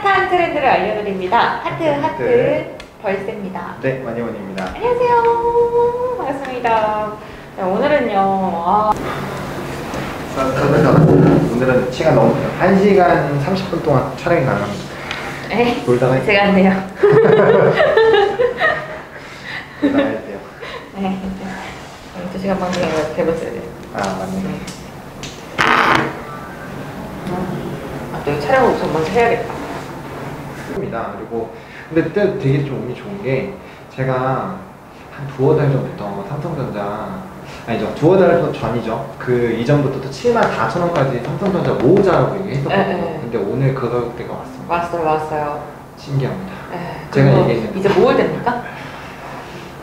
핫한 트렌드를 알려드립니다. 하트 벌새입니다. 네, 마니원입니다. 안녕하세요. 반갑습니다. 네, 오늘은요. 오늘은 시간 너무 길어요. 1시간 30분 동안 촬영이 가능합니다. 네, 놀다가 제가 한대요. 놀다가 해야 돼요. 네, 2시간 방송에 대봤어야 돼요. 아, 맞네. 또 이거 촬영을 우선 먼저 해야겠다. 입니다. 그리고 근데 그때 되게 좀 운이 좋은 게 제가 한 두어 달 전부터 삼성전자 아니죠, 두어 달 전이죠. 그 이전부터 또 74,000원까지 삼성전자 모으자라고 얘기했었거든요. 근데 오늘 그 가격대가 왔어요. 왔어요. 신기합니다. 제가 얘기했는데 이제 모을 때입니까?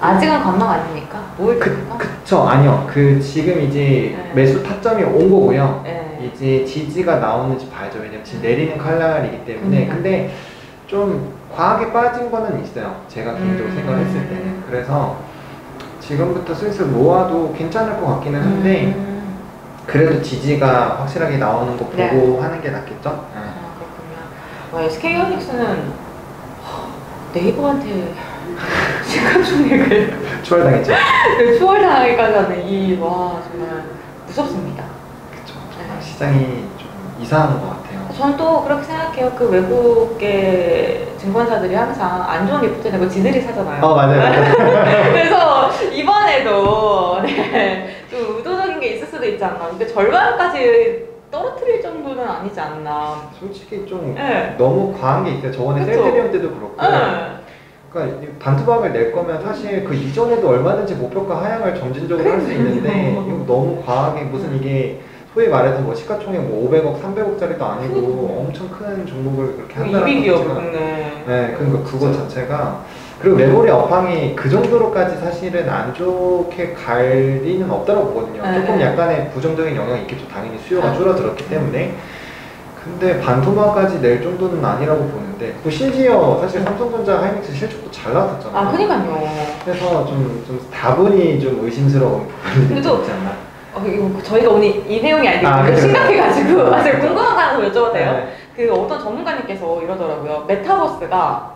아직은 관망 아닙니까? 모을 때입니까? 그쵸, 아니요. 지금 이제 매수 타점이 온 거고요. 이제 지지가 나오는지 봐야죠. 왜냐면 지금 내리는 칼날이기 때문에. 근데 좀 과하게 빠진 거는 있어요. 제가 개인적으로 생각을 했을 때는. 그래서 지금부터 슬슬 모아도 괜찮을 것 같기는 한데 그래도 지지가 확실하게 나오는 거 보고 하는 게 낫겠죠? 그렇군요. SK하이닉스는 네이버한테 시가총액을 추월당했죠? 네, 추월당하기까지 하는 정말 무섭습니다. 그쵸. 시장이 좀 이상한 것 같아요. 저는 또 그렇게 생각해요. 그 외국계 증권사들이 항상 안 좋은 리포트 내고 지들이 사잖아요. 맞아요. 그래서 이번에도 좀 의도적인 게 있을 수도 있지 않나. 근데 절반까지 떨어뜨릴 정도는 아니지 않나. 솔직히 좀 너무 과한 게 있어요. 저번에 그쵸? 셀테리움 때도 그렇고. 그러니까 반토막을 낼 거면 사실 그 이전에도 얼마든지 목표가 하향을 점진적으로 할 수 있는데 이거 너무 과하게 무슨 이게 소위 말해서 뭐 시가총액 뭐 500억, 300억짜리도 아니고 엄청 큰 종목을 그렇게 한다는 것 자체가 네, 그러니까 그거 자체가 그리고 메모리 업황이 그 정도로까지 사실은 안 좋게 갈 리는 없다고 보거든요. 조금 약간의 부정적인 영향이 있겠죠. 당연히 수요가 줄어들었기 때문에. 근데 반토막까지 낼 정도는 아니라고 보는데 그 심지어 사실 삼성전자 하이닉스 실적도 잘 나왔었잖아요. 그러니까요. 그래서 좀 다분히 좀 의심스러운 부분이 있지 않나. 이거 저희가 오늘 이 내용이 아니고 심각해가지고 사실 궁금한 거 하나 여쭤봐도 돼요? 그 어떤 전문가님께서 이러더라고요. 메타버스가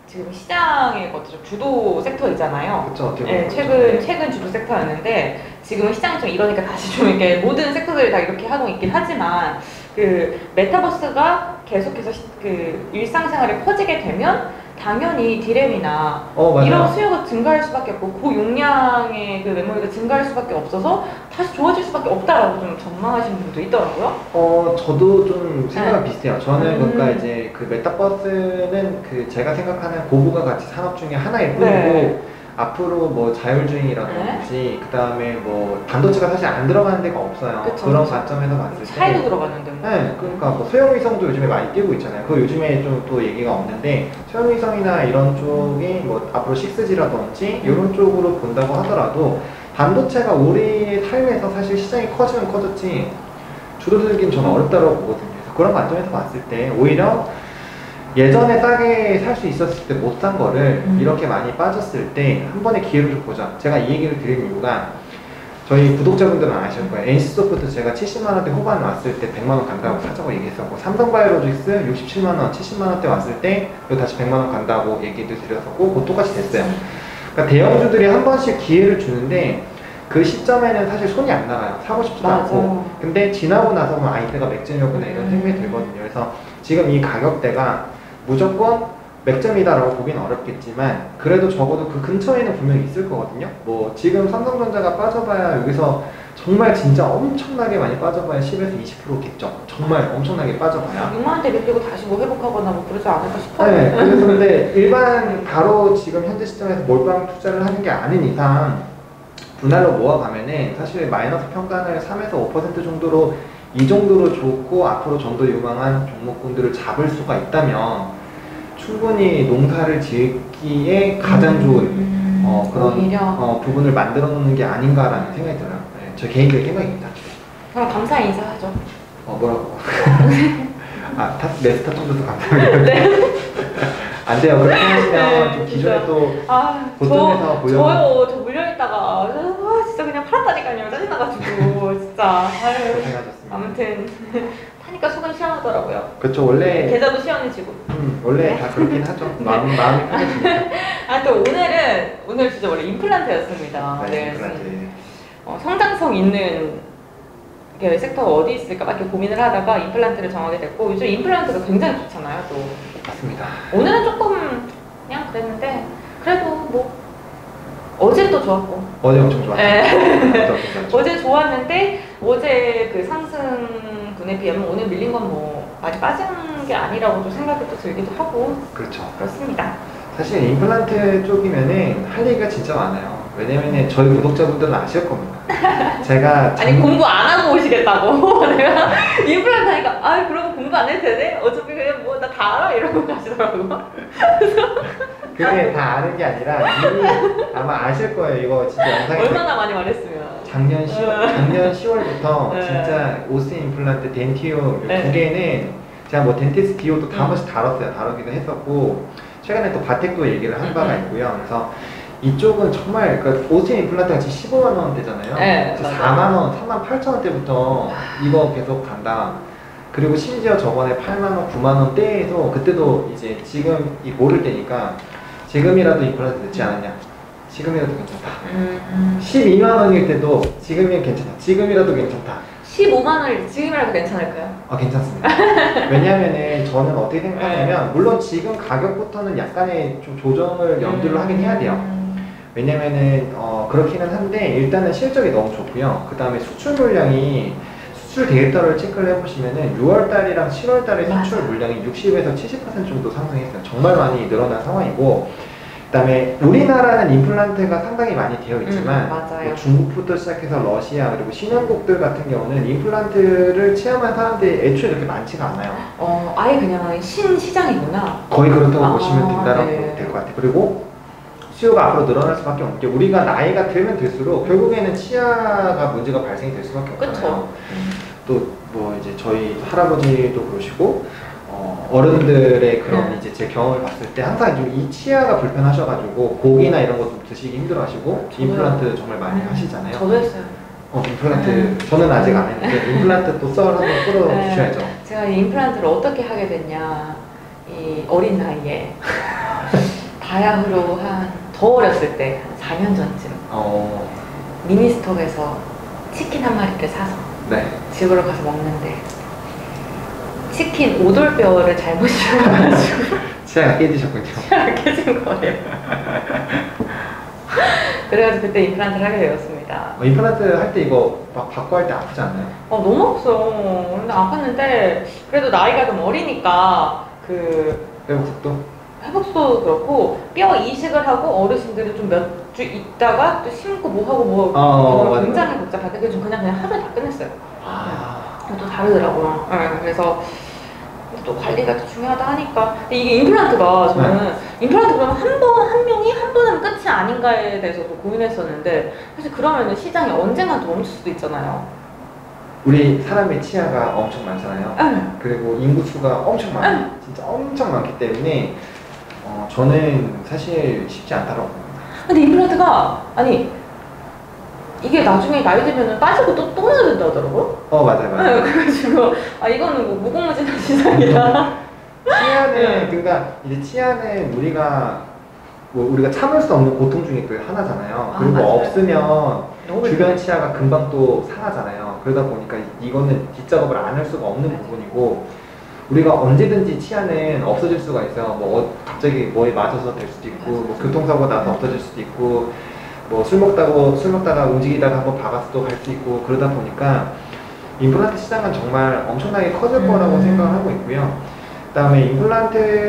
지금 시장의 주도 섹터이잖아요. 그쵸, 최근 주도 섹터였는데 지금은 시장이 좀 이러니까 다시 좀 이렇게 모든 섹터들이 다 이렇게 하고 있긴 하지만 그 메타버스가 계속해서 그 일상생활에 퍼지게 되면 당연히 디램이나 이런 수요가 증가할 수밖에 없고 고용량의 그 메모리가 증가할 수밖에 없어서 다시 좋아질 수밖에 없다라고 좀 전망하시는 분도 있더라고요. 저도 좀 생각은 비슷해요. 저는 그러니까 이제 그 메타버스는 그 제가 생각하는 고부가 가치 산업 중에 하나일 뿐이고 앞으로 뭐 자율주행이라든지 그 다음에 뭐 반도체가 사실 안 들어가는 데가 없어요. 그런 관점에서 봤을 때 차이도 들어가는데 그러니까 뭐 소형위성도 요즘에 많이 뛰고 있잖아요. 그거 요즘에 좀 또 얘기가 없는데 소형위성이나 이런 쪽이 뭐 앞으로 6G라든지 이런 쪽으로 본다고 하더라도 반도체가 우리 삶에서 사실 시장이 커지면 커졌지 줄어들긴 저는 어렵다고 보거든요. 그래서 그런 관점에서 봤을 때 오히려 예전에 싸게 살 수 있었을 때 못 산 거를 이렇게 많이 빠졌을 때 한 번의 기회를 좀 보자. 제가 이 얘기를 드리는 이유가 저희 구독자분들은 아실 거예요. NC소프트 제가 70만원대 후반 왔을 때 100만원 간다고 사자고 얘기했었고 삼성바이오로직스 67만원, 70만원대 왔을 때 여기 다시 100만원 간다고 얘기도 드렸었고 그거 똑같이 됐어요. 그러니까 대형주들이 한 번씩 기회를 주는데 그 시점에는 사실 손이 안 나가요. 사고 싶지도 않고. 근데 지나고 나서 이때가 맥점이었구나 이런 생각이 들거든요. 그래서 지금 이 가격대가 무조건 맥점이다라고 보기는 어렵겠지만 그래도 적어도 그 근처에는 분명히 있을 거거든요. 뭐 지금 삼성전자가 빠져봐야 여기서 정말 진짜 엄청나게 많이 빠져봐야 10에서 20%겠죠. 정말 엄청나게 빠져봐야 6만원대 밀리고 다시 뭐 회복하거나 뭐 그러지 않을까 싶어요. 네, 그래서 근데 일반 바로 지금 현재 시점에서 몰빵 투자를 하는 게 아닌 이상 분할로 모아가면은 사실 마이너스 평단을 3에서 5% 정도로 이 정도로 좋고 앞으로 좀 더 유망한 종목군들을 잡을 수가 있다면 충분히 농사를 지기에 가장 좋은 그런 부분을 만들어 놓는 게 아닌가라는 생각이 들어요. 제 개인적인 생각입니다. 그럼 감사 인사하죠. 뭐라고? 메스타 통줘서 감사합니다. 안 돼요. 그렇게 하시면 좀 기존에 또 고점에서 보여. 저 물려있다가 진짜 그냥 팔았다니까요. 짜증나가지고 진짜. 고생하셨습니다. 아무튼 하니까 속은 시원하더라고요. 그렇죠. 원래 계좌도 시원해지고. 원래 다 그렇긴 하죠. 마음이 편해지니까. 아, 또 오늘 진짜 원래 임플란트였습니다. 네, 임플란트. 성장성 있는 게 섹터가 어디 있을까 막 이렇게 고민을 하다가 임플란트를 정하게 됐고, 요즘 임플란트가 굉장히 좋잖아요, 또. 맞습니다. 오늘은 조금 그냥 그랬는데, 그래도 뭐, 어제도 좋았고. 어제 엄청 좋았죠. 네. 엄청 좋았죠. 어제 좋았는데, 어제 그 상승분에 비하면 오늘 밀린 건 뭐, 많이 빠진 게 아니라고도 생각이 또 들기도 하고. 그렇죠. 그렇습니다. 사실 임플란트 쪽이면은 할 얘기가 진짜 많아요. 왜냐면은 저희 구독자분들은 아실 겁니다. 제가 아니 공부 안 하고 오시겠다고 내가 임플란트 하니까 아 그러면 공부 안 해도 되네? 어차피 그냥 뭐 나 다 알아 이러고 가시더라고. 그게 다 아는 게 아니라 이미 아마 아실 거예요. 이거 진짜 영상에 얼마나 많이 말했으면. 작년 10월부터 네. 진짜 오스틴 임플란트, 덴티오 네. 두 개는 제가 뭐 덴티스 디오도 다 한 음. 번씩 다루기도 했었고 최근에 또 바텍도 얘기를 한 바가 있고요. 그래서 이쪽은 정말 그러니까 오스틴 임플란트가 지금 15만 원대잖아요. 네, 4만 원, 3만 8천 원대부터 이거 계속 간다. 그리고 심지어 저번에 8만 원, 9만 원대에서 그때도 이제 지금 이 모를 때니까 지금이라도 임플란트 늦지 않았냐? 지금이라도 괜찮다. 12만 원일 때도 지금이면 괜찮다. 지금이라도 괜찮다. 15만 원을 지금이라도 괜찮을까요? 괜찮습니다. 왜냐면은 저는 어떻게 생각하냐면 물론 지금 가격부터는 약간의 좀 조정을 염두를 하긴 해야 돼요. 왜냐면은 그렇기는 한데 일단은 실적이 너무 좋고요. 그 다음에 수출 물량이 수출 데이터를 체크를 해보시면은 6월달이랑 7월달의 수출 물량이 60에서 70% 정도 상승했어요. 정말 많이 늘어난 상황이고, 그 다음에 우리나라는 임플란트가 상당히 많이 되어 있지만 맞아요. 뭐 중국부터 시작해서 러시아 그리고 신흥국들 같은 경우는 임플란트를 체험한 사람들이 애초에 그렇게 많지가 않아요. 아예 그냥 신시장이구나. 거의 그렇다고 보시면 된다고 네. 될 것 같아요. 그리고 수요가 앞으로 늘어날 수밖에 없는 게 우리가 나이가 들면 들수록 결국에는 치아가 문제가 발생이 될 수밖에 없잖아요. 그쵸. 또 뭐 이제 저희 할아버지도 그러시고 어른들의 그런 네. 이제 제 경험을 봤을 때 항상 좀 이 치아가 불편하셔가지고 고기나 이런 거 좀 드시기 힘들어하시고 저도요. 임플란트 정말 많이 하시잖아요. 저도 했어요. 임플란트 저는 아직 안 했는데 임플란트 또 썰 한번 끌어 네. 주셔야죠. 제가 이 임플란트를 어떻게 하게 됐냐, 이 어린 나이에 바야흐로 더 어렸을 때 한 4년 전쯤 미니스톱에서 치킨 한 마리를 사서 네. 집으로 가서 먹는데 치킨 오돌뼈를 잘못 씹어가지고 치아가 깨지셨군요. 치아가 깨진 거예요. 그래가지고 그때 임플란트를 하게 되었습니다. 임플란트 할 때 이거 막 받고 할 때 아프지 않나요? 너무 아팠어요. 근데 아팠는데 그래도 나이가 좀 어리니까 회복속도? 회복도 그렇고 뼈 이식을 하고 어르신들이 좀 몇 주 있다가 또 심고 뭐 하고 맞아요. 굉장히 복잡한데 그게 좀 그냥 하루에 다 끝냈어요. 아. 또 다르더라고요. 네, 그래서 또 관리가 또 중요하다 하니까. 근데 이게 임플란트가 저는 임플란트 그러면 한 명이 한 번 하면 끝이 아닌가에 대해서도 고민했었는데 사실 그러면은 시장이 언젠가 또 멈출 수도 있잖아요. 우리 사람의 치아가 엄청 많잖아요. 네. 그리고 인구수가 엄청 많아요. 진짜 엄청 많기 때문에 저는 사실 쉽지 않다고 봅니다. 근데 임플란트가 이게 나중에 나이 들면 빠지고 또 넣어야 된다 하더라고요. 맞아요. 네, 그래가지고 이거는 뭐 무궁무진한 시장이다. 치아는 네. 그러니까 이제 치아는 우리가 참을 수 없는 고통 중에 그 하나잖아요. 그리고 맞아요. 없으면 너무 주변 치아가 금방 또 상하잖아요. 그러다 보니까 이거는 뒷작업을 안 할 수가 없는 부분이고 우리가 언제든지 치아는 없어질 수가 있어요. 갑자기 뭐에 맞아서 될 수도 있고 뭐 교통사고 나서 없어질 수도 있고 뭐 술 먹다가 움직이다가 한번 박았어도 갈 수 있고 그러다 보니까 임플란트 시장은 정말 엄청나게 커질 거라고 생각을 하고 있고요. 그다음에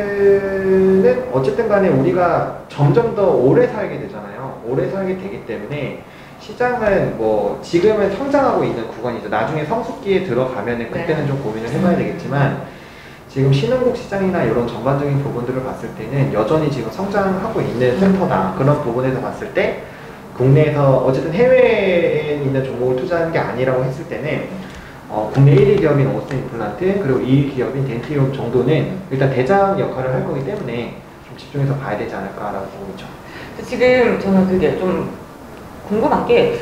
임플란트는 어쨌든 간에 우리가 점점 더 오래 살게 되잖아요. 오래 살게 되기 때문에 시장은 지금은 성장하고 있는 구간이죠. 나중에 성숙기에 들어가면은 그때는 좀 고민을 해봐야 되겠지만 지금 신흥국 시장이나 이런 전반적인 부분들을 봤을 때는 여전히 지금 성장하고 있는 센터다. 그런 부분에서 봤을 때 국내에서 어쨌든 해외에 있는 종목을 투자하는 게 아니라고 했을 때는 국내 1위 기업인 오스틴 임플란트 그리고 2위 기업인 덴티움 정도는 일단 대장 역할을 할 거기 때문에 좀 집중해서 봐야 되지 않을까라고 보고 있죠. 지금 저는 그게 좀 궁금한 게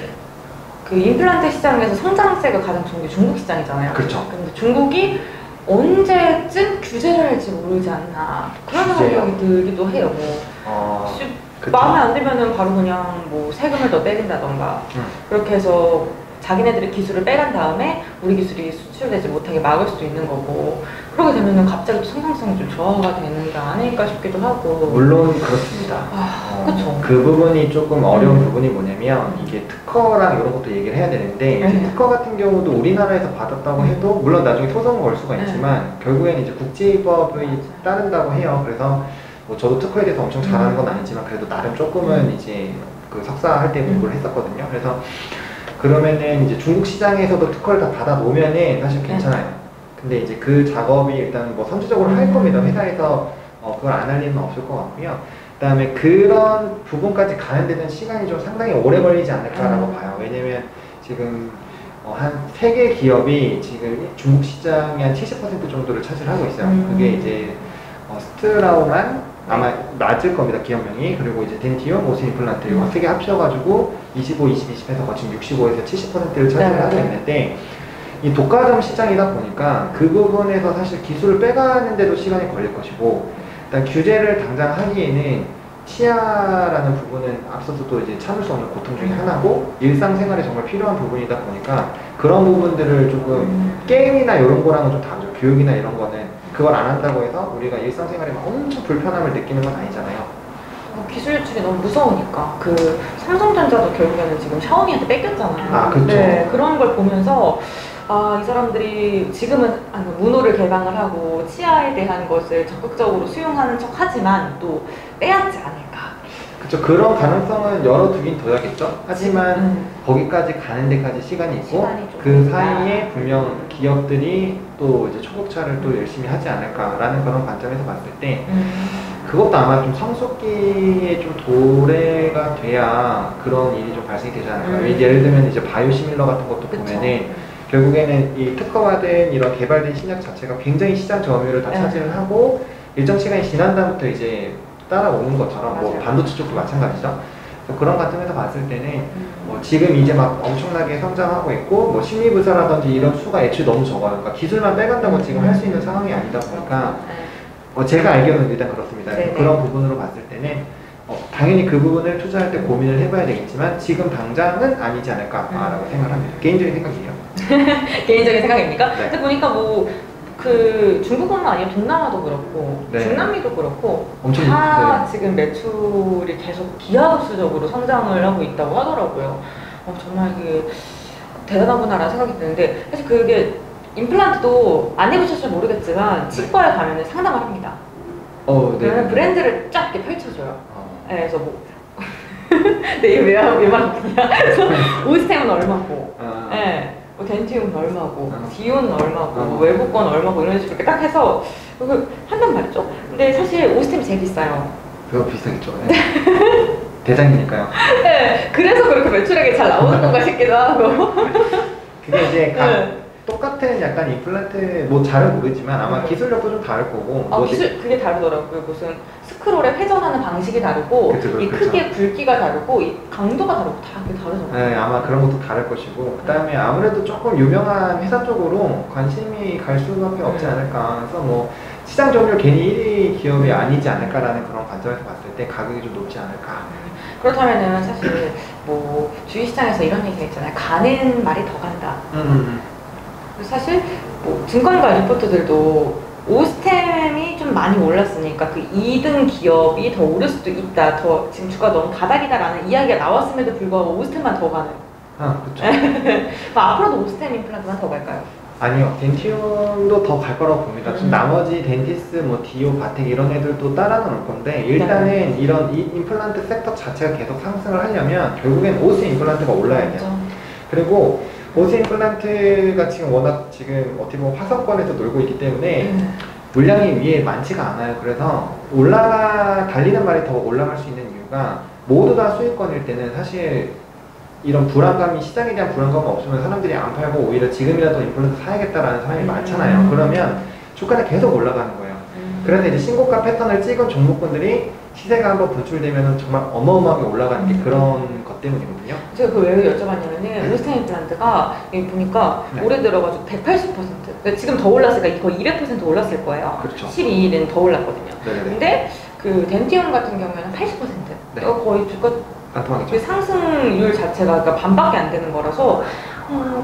그 임플란트 시장에서 성장세가 가장 좋은 게 중국 시장이잖아요. 그렇죠. 근데 중국이 언제쯤 규제를 할지 모르지 않나 그런 규제요? 생각이 들기도 해요. 뭐 그쵸. 마음에 안 들면은 바로 그냥 뭐 세금을 더 때린다던가 그렇게 해서 자기네들의 기술을 빼간 다음에 우리 기술이 수출되지 못하게 막을 수도 있는 거고 그러게 되면은 갑자기 또 생산성이 좀 저하가 되는 게 아닐까 싶기도 하고. 물론 그렇습니다. 그쵸. 그 부분이 조금 어려운 부분이 뭐냐면 이게 특허랑 이런 것도 얘기를 해야 되는데 이제 특허 같은 경우도 우리나라에서 받았다고 해도 물론 나중에 소송을 걸 수가 있지만 결국에는 이제 국제법이 따른다고 해요. 그래서 뭐 저도 특허에 대해서 엄청 잘하는 건 아니지만 그래도 나름 조금은 이제 그 석사 할 때 공부를 했었거든요. 그래서 그러면은 이제 중국 시장에서도 특허를 다 받아 놓으면은 사실 괜찮아요. 근데 이제 그 작업이 일단 뭐 선제적으로 할 겁니다. 회사에서 그걸 안 할 일은 없을 것 같고요. 그 다음에 그런 부분까지 가는 데는 시간이 좀 상당히 오래 걸리지 않을까라고 봐요. 왜냐면 지금 한 3개 기업이 지금 중국 시장의 한 70% 정도를 차지하고 있어요. 그게 이제 스트라우만 아마 맞을 겁니다. 기업명이. 그리고 이제 덴티움, 오스 임플란트 이거 3개 합쳐가지고 25, 20, 20에서 지금 65에서 70%를 차지하고 있는데 이 독과점 시장이다 보니까 그 부분에서 사실 기술을 빼가는데도 시간이 걸릴 것이고 일단 규제를 당장 하기에는 치아라는 부분은 앞서서도 이제 참을 수 없는 고통 중에 하나고 일상생활에 정말 필요한 부분이다 보니까 그런 부분들을 조금 게임이나 이런 거랑은 좀 다르죠. 교육이나 이런 거는 그걸 안 한다고 해서 우리가 일상생활에 막 엄청 불편함을 느끼는 건 아니잖아요. 기술 유출이 너무 무서우니까 그 삼성전자도 결국에는 지금 샤오미한테 뺏겼잖아요. 그렇죠. 네, 그런 걸 보면서 이 사람들이 지금은 문호를 개방을 하고 치아에 대한 것을 적극적으로 수용하는 척 하지만 또 빼앗지 않을까. 그렇죠. 그런 가능성은 열어두긴 둬야겠죠. 하지만 거기까지 가는 데까지 시간이 있고 그 사이에 분명 기업들이 또 이제 초급차를 또 열심히 하지 않을까라는 그런 관점에서 봤을 때 그것도 아마 좀 성숙기에 좀 도래가 돼야 그런 일이 좀 발생이 되지 않을까. 예를 들면 이제 바이오시밀러 같은 것도 보면은 결국에는 이 특허화된 이런 개발된 신약 자체가 굉장히 시장 점유율을 다 차지를 하고 일정 시간이 지난 다음부터 이제 따라오는 것처럼 뭐 반도체 쪽도 마찬가지죠. 그런 관점에서 봤을 때는 뭐 지금 이제 막 엄청나게 성장하고 있고 뭐 심리부사라든지 이런 수가 애초에 너무 적어요. 그러니까 기술만 빼간다고 지금 할 수 있는 상황이 아니다 보니까 제가 알기로는 일단 그렇습니다. 그런 부분으로 봤을 때는 당연히 그 부분을 투자할 때 고민을 해봐야 되겠지만 지금 당장은 아니지 않을까라고 생각합니다. 개인적인 생각이에요. 개인적인 생각입니까? 네. 근데 보니까 뭐 그 중국뿐만 아니라 동남아도 그렇고 중남미도 그렇고 엄청 다 지금 매출이 계속 기하급수적으로 성장을 하고 있다고 하더라고요. 정말 이게 대단하구나라는 생각이 드는데 사실 그게 임플란트도 안 해보셨을지 모르겠지만 치과에 가면 상담을 합니다. 그러면 브랜드를 쫙 이렇게 펼쳐줘요. 그래서 뭐 내 왜 말하냐? 그래서 오스템은 얼마고, 뭐 덴티움은 얼마고, 디온은 얼마고, 외부권 얼마고 이런 식으로 딱 해서 한단 말이죠. 근데 사실 오스템이 제일 비싸요. 그거 비싸겠죠. 대장이니까요. 네, 그래서 그렇게 매출액이 잘 나오는 건가 싶기도 하고. 그게 이제 똑같은 약간 임플란트 뭐 잘은 모르지만 아마 기술력도 좀 다를 거고 기술 그게 다르더라고요. 무슨 스크롤에 회전하는 방식이 다르고 이 크기의 굵기가 다르고 이 강도가 다르고 다 그게 다르잖아요. 네, 아마 그런 것도 다를 것이고 그 다음에 아무래도 조금 유명한 회사 쪽으로 관심이 갈 수밖에 없지 않을까. 그래서 뭐 시장 점유율 괜히 1위 기업이 아니지 않을까라는 그런 관점에서 봤을 때 가격이 좀 높지 않을까. 그렇다면은 사실 뭐 주식시장에서 이런 얘기가 있잖아요. 가는 말이 더 간다. 사실 뭐 증권가 리포트들도 오스템이 좀 많이 올랐으니까 그 2등 기업이 더 오를 수도 있다. 더 지금 주가 너무 바닥이다라는 이야기가 나왔음에도 불구하고 오스템만 더 가는. 그렇죠. 앞으로도 오스템 임플란트만 더 갈까요? 아니요, 덴티움도 더 갈 거라고 봅니다. 지금 나머지 덴티스, 뭐 디오, 바텍 이런 애들도 따라는 올 건데 일단은 이런 임플란트 섹터 자체가 계속 상승을 하려면 결국엔 오스 임플란트가 올라야 돼요. 그리고 오스 임플란트가 지금 워낙 지금 어떻게 보면 화성권에서 놀고 있기 때문에 물량이 위에 많지가 않아요. 그래서 달리는 말이 더 올라갈 수 있는 이유가 모두 다 수익권일 때는 사실 이런 불안감이 시장에 대한 불안감이 없으면 사람들이 안 팔고 오히려 지금이라도 임플란트 사야겠다라는 사람이 많잖아요. 그러면 주가는 계속 올라가는 거예요. 그래서 이제 신고가 패턴을 찍은 종목군들이 시세가 한번 분출되면 정말 어마어마하게 올라가는 게 그런 것 때문이거든요. 제가 그 왜 여쭤봤냐면은 올스타 임플란트가 여기 보니까 네. 올해 들어가지고 180%. 그러니까 지금 더 올랐으니까 거의 200% 올랐을 거예요. 그렇죠. 12일은 더 올랐거든요. 네네네. 근데 그 덴티움 같은 경우에는 80%. 네. 거의 주가 반토막이죠. 그 상승률 자체가 그러니까 반밖에 안 되는 거라서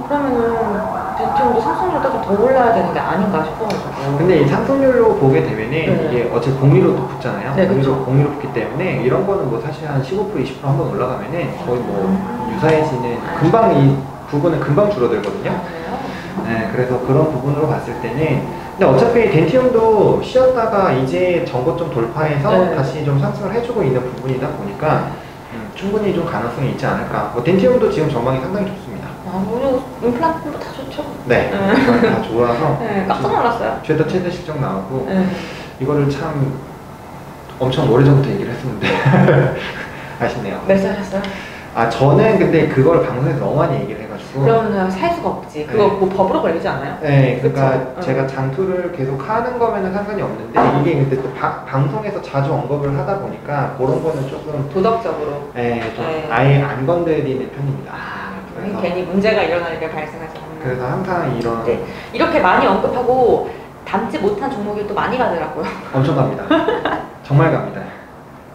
그러면은 덴티움도 상승률 따지면 더 올라야 되는 게 아닌가 싶어가지고. 근데 이 상승률로 보게 되면은 네. 이게 어차피 공리로 또 붙잖아요. 네, 그렇죠. 공리로 붙기 때문에 이런 거는 뭐 사실 한 15% 20% 한번 올라가면은 거의 뭐 유사해지는 금방 이 부분은 금방 줄어들거든요. 그래요? 네, 그래서 그런 부분으로 봤을 때는 근데 어차피 덴티움도 쉬었다가 이제 전고점 돌파해서 네. 다시 좀 상승을 해주고 있는 부분이다 보니까 충분히 좀 가능성이 있지 않을까. 뭐 덴티움도 지금 전망이 상당히 좋습니다. 오늘 임플란트도 다 좋죠. 네, 다 좋아서 네, 깜짝 놀랐어요. 최대 실적 나오고 네. 이거를 참 엄청 오래전부터 얘기를 했었는데 아쉽네요. 몇 살 하셨어요? 아 저는 근데 그걸 방송에서 너무 많이 얘기를 해가지고 그러면 살 수가 없지. 그거 네. 뭐 법으로 걸리지 않아요? 네, 그러니까 그쵸? 제가 장투를 계속 하는 거면은 상관이 없는데 이게 근데 또 방송에서 자주 언급을 하다 보니까 그런 거는 조금 도덕적으로. 좀 네. 아예 안 건드리는 편입니다. 그래서, 괜히 문제가 일어나니까 발생하지 않는. 그래서 항상 이런 네. 이렇게 많이 언급하고 담지 못한 종목이 또 많이 가더라고요. 엄청 갑니다. 정말 갑니다.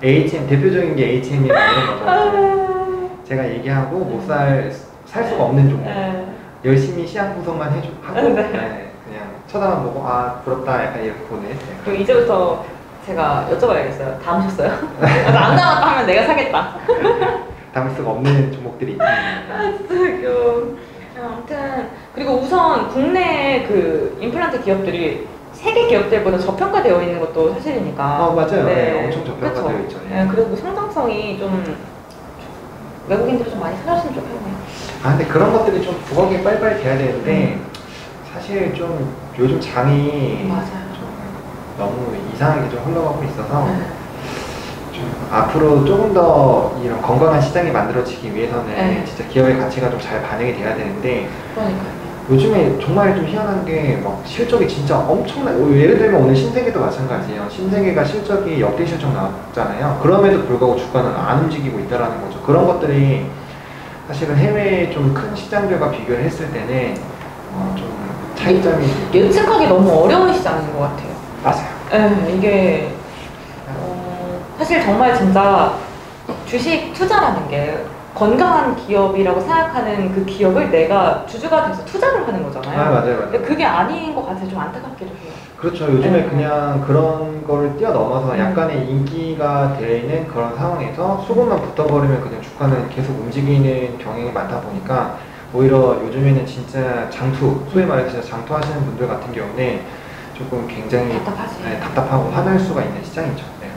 HM 대표적인 게 HM이라는 이런 거죠. 제가 얘기하고 못 살 수가 없는 종목. 네. 열심히 시향 분석만 하고 네. 그냥 쳐다만 보고 아 부럽다 약간 이렇게 보는. 그럼 이제부터 제가 여쭤봐야겠어요. 담으셨어요? 안 담았다 하면 내가 사겠다. 담을 수가 없는 종목들이 있습니다. 아 진짜 웃겨. 아무튼 그리고 우선 국내 그 임플란트 기업들이 세계 기업들보다 저평가되어 있는 것도 사실이니까. 맞아요. 네, 엄청 저평가되어 그쵸? 있죠. 예. 네, 그리고 성장성이 좀 외국인들이 좀 많이 살았으면 좋겠네요. 아 근데 그런 것들이 좀 부각이 빨리빨리 돼야 되는데 사실 좀 요즘 장이 맞아요. 좀 너무 이상하게 좀 흘러가고 있어서 네. 좀 앞으로 조금 더 이런 건강한 시장이 만들어지기 위해서는 네. 진짜 기업의 가치가 좀 잘 반영이 돼야 되는데 그러니까요. 요즘에 정말 좀 희한한 게 막 실적이 진짜 엄청나. 예를 들면 오늘 신세계도 마찬가지예요. 신세계가 실적이 역대 실적 나왔잖아요. 그럼에도 불구하고 주가는 안 움직이고 있다라는 거죠. 그런 것들이 사실은 해외 좀 큰 시장들과 비교를 했을 때는 좀 차이점이 예측하기 너무 어려운 시장인 것 같아요. 맞아요. 네, 이게 사실 정말 진짜 주식 투자라는 게 건강한 기업이라고 생각하는 그 기업을 내가 주주가 돼서 투자를 하는 거잖아요. 아 맞아요, 맞아요. 근데 그게 아닌 것 같아서 좀 안타깝기도 해요. 그렇죠. 요즘에 네. 그냥 그런 거를 뛰어넘어서 약간의 인기가 되는 그런 상황에서 수급만 붙어버리면 그냥 주가는 계속 움직이는 경향이 많다 보니까 오히려 요즘에는 진짜 장투, 소위 말해서 진짜 장투하시는 분들 같은 경우는 조금 굉장히 답답하지. 답답하고 화날 수가 있는 시장이죠. 네.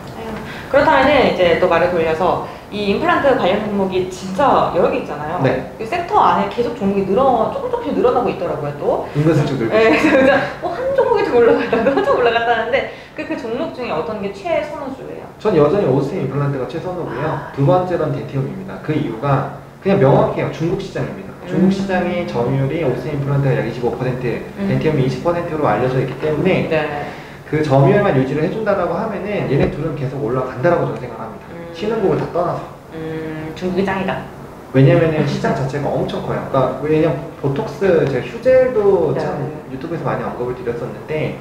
그렇다면 이제 또 말을 돌려서 이 임플란트 관련 종목이 진짜 여러 개 있잖아요. 네. 이 섹터 안에 계속 종목이 조금씩 늘어나고 있더라고요 또. 은근슬쩍 늘고 네, 있어요. 그래서 한 종목이 더 올라갔다, 한쪽 올라갔다 하는데 그 종목 중에 어떤 게 최선호주예요? 전 여전히 오스틴 임플란트가 최선호고요. 두 번째는 덴티움입니다. 그 이유가 그냥 명확해요. 중국 시장입니다. 중국 시장의 점유율이 오스틴 임플란트가 약 25%, 덴티움이 20%로 알려져 있기 때문에 네. 그 점유율만 유지를 해준다라고 하면은 얘네 둘은 계속 올라간다라고 저는 생각합니다. 신흥국을 다 떠나서. 중국이 짱이다. 왜냐면은 시장 자체가 엄청 커요. 그러니까 왜냐면 보톡스 제가 휴젤도 참 네. 유튜브에서 많이 언급을 드렸었는데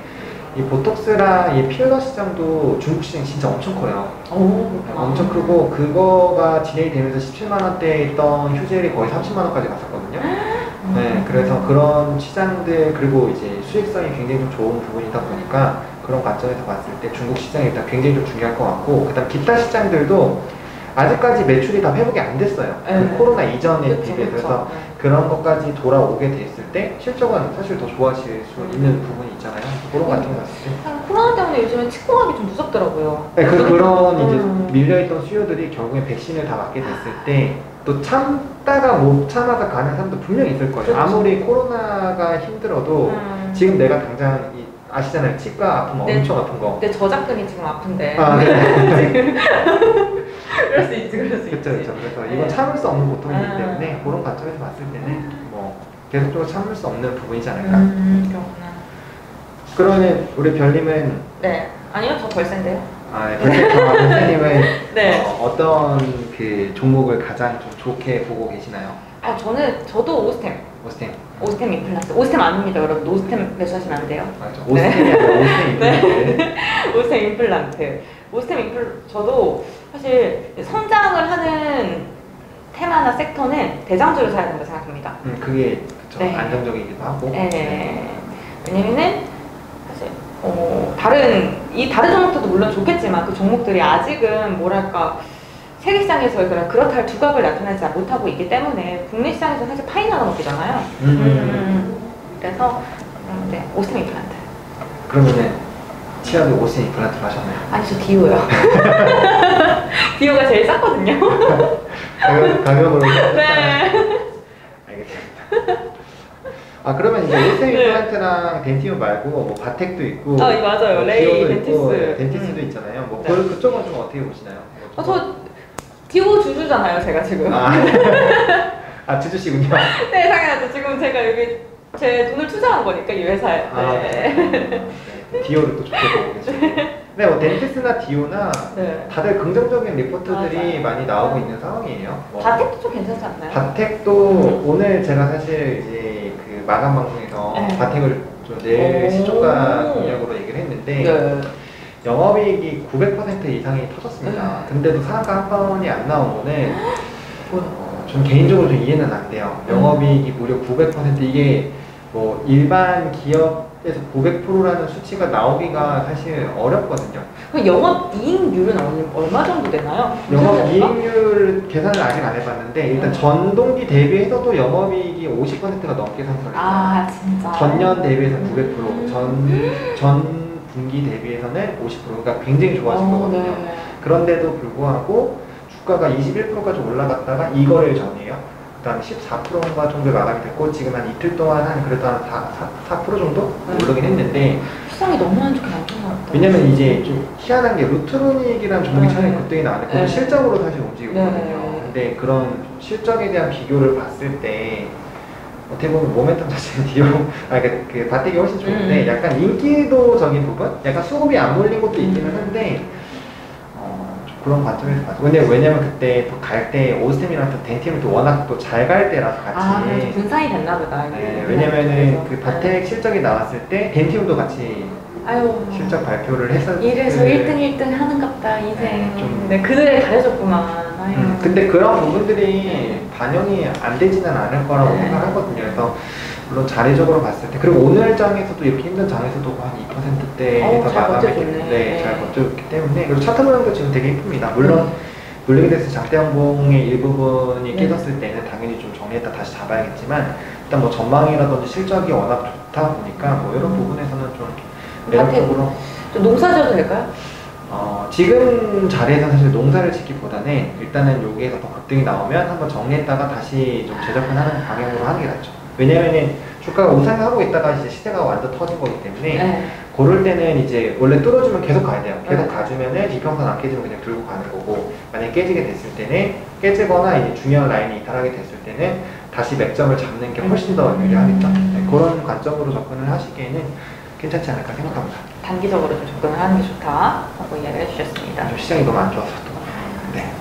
이 보톡스랑 이 필러 시장도 중국 시장이 진짜 엄청 커요. 엄청 크고 그거가 진행이 되면서 17만 원대에 있던 휴젤이 거의 30만 원까지 갔었거든요. 네, 그래서 그런 시장들 그리고 이제 수익성이 굉장히 좀 좋은 부분이다 보니까 그런 관점에서 봤을 때 중국 시장이 일단 굉장히 좀 중요할 것 같고 그다음 기타 시장들도 아직까지 매출이 다 회복이 안 됐어요. 그 코로나 이전에 비해서 그래서 그런 것까지 돌아오게 됐을 때 실적은 사실 더 좋아질 수 있는 부분이 있잖아요. 그런 것 같은 거 봤을 때. 코로나 때문에 요즘에 치과하기 좀 무섭더라고요. 네, 그런 이제 밀려있던 수요들이 결국에 백신을 다 맞게 됐을 때 또 참다가 못 참아서 가는 사람도 분명히 있을 거예요. 그렇죠. 아무리 코로나가 힘들어도 지금 내가 당장 아시잖아요. 치과 아픈 거 엄청 아픈 거. 근데 저작근이 지금 아픈데. 아, 네. 그럴 수 있지, 그럴 수 있지. 그렇죠. 그래서 이건 참을 수 없는 고통이기 때문에 그런 관점에서 봤을 때는 뭐 계속적으로 참을 수 없는 부분이지 않을까. 그렇구나. 그러면 우리 별님은 네. 아니요, 저 벌센데요. 네. 선생님은 네. 어떤 그 종목을 가장 좀 좋게 보고 계시나요? 저도 오스템. 오스템. 오스템 임플란트. 오스템 아닙니다, 여러분. 오스템 매수하시면 안 돼요. 맞죠. 오스템이 아니라 오스템 임플란트. 오스템 임플란트. 저도 사실 성장을 하는 테마나 섹터는 대장주를 사야 된다고 생각합니다. 그게 그쵸. 네. 안정적이기도 하고. 네. 왜냐면은 사실 다른 종목들도 물론 좋겠지만 그 종목들이 아직은 뭐랄까 세계 시장에서 그렇다 할 두각을 나타내지 못하고 있기 때문에 국내 시장에서 사실 파이 나눠 먹기잖아요. 그래서 네, 오스템 임플란트. 그러면은 치아도 오스템 임플란트를 하셨나요? 아니, 저 디오요. 디오가 제일 쌌거든요. 가격으로. 네. 알겠습니다. 그러면 이제 오스템 임플란트랑 덴티움 말고 뭐 바텍도 있고. 맞아요. 레이, 디오도 덴티스. 있고, 덴티스도 있잖아요. 뭐 네. 그쪽은 좀 어떻게 보시나요? 저 디오 주주잖아요, 제가 지금. 주주시군요. 네, 당연하죠. 지금 제가 여기 제 돈을 투자한 거니까 이 회사에. 네. 디오를 또 좋게 보고 계시고. 네, 뭐 덴티스나 디오나 네. 다들 긍정적인 리포트들이 맞아요. 많이 나오고 있는 상황이에요. 바텍도 좀 괜찮지 않나요? 바텍도 오늘 제가 사실 이제 그 마감 방송에서 네. 바텍을 좀 내일 시초가 공략으로 얘기를 했는데 네. 영업이익이 900% 이상이 터졌습니다. 근데도 상한가 한 번이 안 나온 거는 전 개인적으로 좀 이해는 안 돼요. 영업이익이 무려 900% 이게 뭐 일반 기업에서 900%라는 수치가 나오기가 사실 어렵거든요. 그 영업이익률은 얼마 정도 되나요? 영업이익률 계산을 아직 안 해봤는데 일단 전동기 대비해서도 영업이익이 50%가 넘게 상승했어요. 진짜. 전년 대비해서 900%, 전 분기 대비해서는 50%, 그러니까 굉장히 좋아진 거거든요. 네. 그런데도 불구하고 주가가 21%까지 올라갔다가 이거래일 전이에요. 그 다음에 14%인가 정도 마감이 됐고 지금 한 이틀 동안 그래도 한 4% 정도 오르긴 했는데 시장이 너무 안 좋게 나쁜 것 같아요. 왜냐면 이제 좀 희한한 게 루트로닉이라는 종목이 최근에 급등이 나왔는데 그건 네. 실적으로 사실 움직이거든요. 네. 근데 그런 실적에 대한 비교를 봤을 때 어떻게 보면 모멘텀 자체는 디오, 그 바텍이 훨씬 좋은데 약간 인기도적인 부분? 약간 수급이 안 몰린 것도 있기는 한데 좀 그런 관점에서 봤죠. 근데 왜냐면 그때 또 갈 때 오스템이랑 또 덴티움이 또 워낙 또 잘 갈 때라서 같이 그래서 분산이 됐나 보다. 네, 왜냐면은 그 바텍 실적이 나왔을 때 덴티움도 같이 아유, 실적 발표를 했었 이래서 1등 하는갑다 인생. 네, 그들을 가려줬구만. 근데 그런 부분들이 반영이 안 되지는 않을 거라고 생각하거든요. 그래서 물론 자리적으로 봤을 때 그리고 오늘 장에서도 이렇게 힘든 장에서도 한 2%대에서 마감했는데 잘 버텨줬기 때문에 그리고 차트 모양도 지금 되게 이쁩니다. 물론 물리게 됐을 때 장대 연봉의 일부분이 깨졌을 때는 당연히 좀 정리했다 다시 잡아야겠지만 일단 뭐 전망이라든지 실적이 워낙 좋다 보니까 뭐 이런 부분에서는 좀 매력적으로 좀 농사 지어도 될까요? 지금 자리에서 사실 농사를 짓기보다는 일단은 여기에서 더 급등이 나오면 한번 정리했다가 다시 좀 재접근하는 방향으로 하는 게 낫죠. 왜냐면은 주가가 우상하고 있다가 이제 시세가 완전 터진 거기 때문에 고를 때는 이제 원래 뚫어주면 계속 가야 돼요. 계속 가주면은 이평선 안 깨지면 그냥 들고 가는 거고 만약에 깨지게 됐을 때는 깨지거나 이제 중요한 라인이 이탈하게 됐을 때는 다시 맥점을 잡는 게 훨씬 더 유리하겠죠. 네, 그런 관점으로 접근을 하시기에는 괜찮지 않을까 생각합니다. 단기적으로 좀 접근을 하는 게 좋다 하고 이야기를 해주셨습니다. 시장이 너무 안 좋아서 또. 네.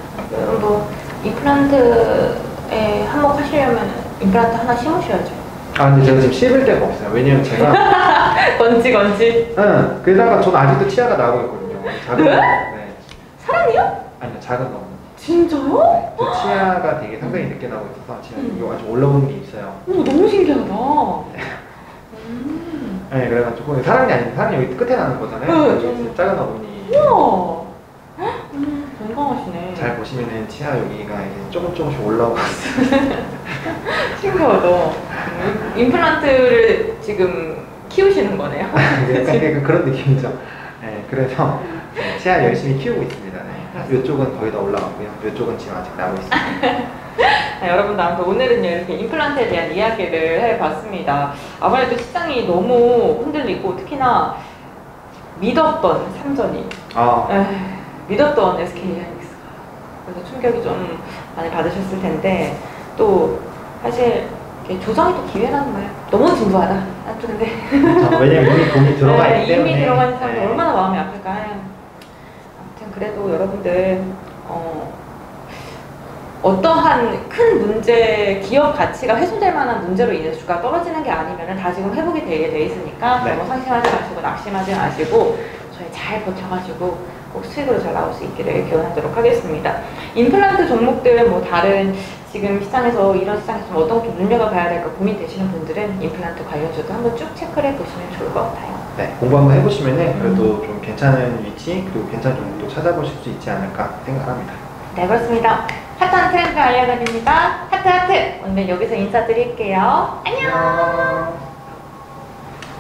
뭐 임플란트에 한몫하시려면 임플란트 하나 심으셔야죠. 근데 제가 지금 씹을 데가 없어요. 왜냐면 제가 건지. 게다가 저는 아직도 치아가 나오고 있거든요. 작은 거. 네. 사람이요? 아니요, 작은 거. 진짜요? 네. 저 치아가 되게 상당히 늦게 나오고 있어서 지금 이거 아직 올라오는 게 있어요. 너무 신기하다. 네, 그래가지고 사람이 아니고 사람이 여기 끝에 나는 거잖아요. 여기 작은 어머니. 우와. 건강하시네. 잘 보시면은 치아 여기가 이제 조금씩 올라오고 있어요. 신기하다. 임플란트를 지금 키우시는 거네요. 약간 그런 느낌이죠. 네, 그래서 치아 열심히 키우고 있습니다. 네. 이쪽은 거의 다 올라왔고요. 이쪽은 지금 아직 나오고 있습니다. 여러분들 오늘은요 이렇게 임플란트에 대한 이야기를 해봤습니다. 아무래도 시장이 너무 흔들리고 특히나 믿었던 삼전이 믿었던 SK하이닉스가 그래서 충격이 좀 많이 받으셨을 텐데 또 사실 조정이 또 기회라는 말 너무 진부하다. 근데 왜냐면 이미 돈이 들어가 있기 때문에 이미 들어간 사람이 얼마나 마음이 아플까 그래도 여러분들 어떠한 큰 문제, 기업 가치가 훼손될 만한 문제로 인해서 주가가 떨어지는 게 아니면 다 지금 회복이 되게 돼 있으니까 네. 너무 상심하지 마시고 낙심하지 마시고 저희 잘 버텨가지고 꼭 수익으로 잘 나올 수 있기를 기원하도록 하겠습니다. 임플란트 종목들 뭐 다른 지금 시장에서 이런 시장에서 좀 어떤 좀 눈여겨봐야 될까 고민되시는 분들은 임플란트 관련주도 한번 쭉 체크를 해보시면 좋을 것 같아요. 네, 공부 한번 해보시면은 그래도 좀 괜찮은 위치 그리고 괜찮은 종목도 찾아보실 수 있지 않을까 생각합니다. 네, 그렇습니다. 핫한 트렌드 알려드립니다. 하트 하트! 오늘 여기서 인사드릴게요. 안녕!